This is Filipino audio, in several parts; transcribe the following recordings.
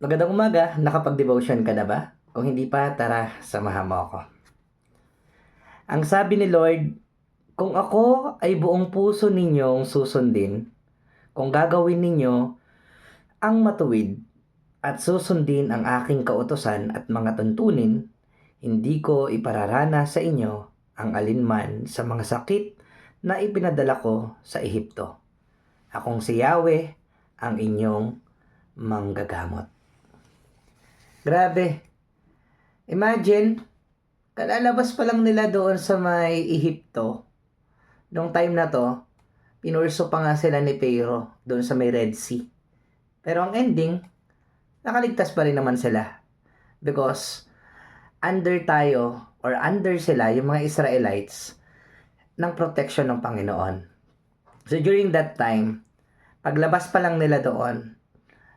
Magandang umaga, nakapag-devotion ka na ba? Kung hindi pa, tara, samahan mo ako. Ang sabi ni Lord, kung ako ay buong puso ninyong susundin, kung gagawin ninyo ang matuwid at susundin ang aking kautosan at mga tuntunin, hindi ko ipararana sa inyo ang alinman sa mga sakit na ipinadala ko sa Ehipto. Akong si Yahweh, ang inyong manggagamot. Grabe. Imagine, kalalabas pa lang nila doon sa may Ehipto. Nung time na to, pinurso pa nga sila ni Pharaoh doon sa may Red Sea. Pero ang ending, nakaligtas pa rin naman sila. Because under tayo or under sila, yung mga Israelites, ng protection ng Panginoon. So during that time, paglabas pa lang nila doon,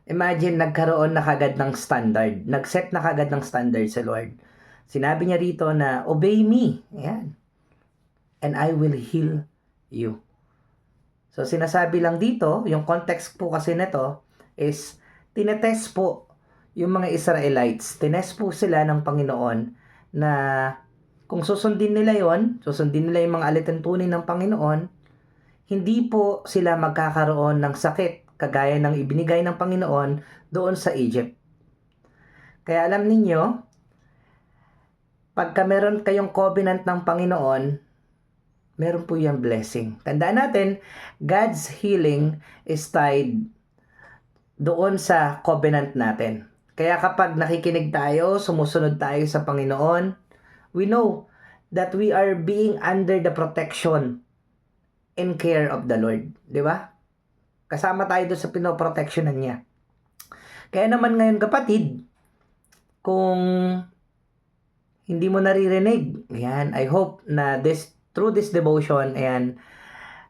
imagine nagkaroon na kagad ng standard. Nag-set na kagad ng standard sa Lord. Sinabi niya rito na, obey me. Ayan. And I will heal you. So, sinasabi lang dito, yung context po kasi nito is, tinetest po yung mga Israelites. Tinest po sila ng Panginoon na kung susundin nila yon, susundin nila yung mga alituntunin ng Panginoon, hindi po sila magkakaroon ng sakit kagaya ng ibinigay ng Panginoon doon sa Egypt. Kaya alam ninyo, pagka meron kayong covenant ng Panginoon, meron po yung blessing. Tandaan natin, God's healing is tied doon sa covenant natin. Kaya kapag nakikinig tayo, sumusunod tayo sa Panginoon, we know that we are being under the protection and care of the Lord. Di ba? Kasama tayo doon sa pinoprotectionan niya. Kaya naman ngayon kapatid, kung hindi mo naririnig, ayan, I hope na through this devotion, ayan,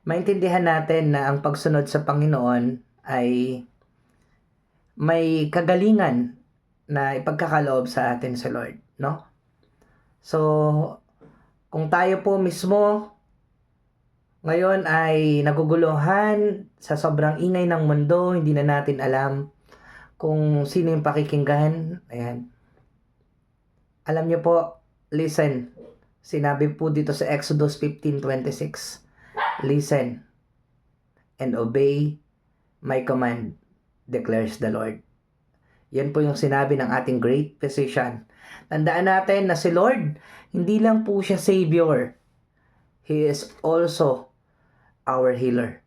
maintindihan natin na ang pagsunod sa Panginoon ay may kagalingan na ipagkakaloob sa atin sa Lord, no? So, kung tayo po mismo ngayon ay naguguluhan sa sobrang ingay ng mundo, hindi na natin alam kung sino yung pakikinggan, ayan. Alam niyo po, listen, sinabi po dito sa Exodus 15:26, listen and obey my command, declares the Lord. Yan po yung sinabi ng ating great physician. Tandaan natin na si Lord, hindi lang po siya Savior. He is also our healer.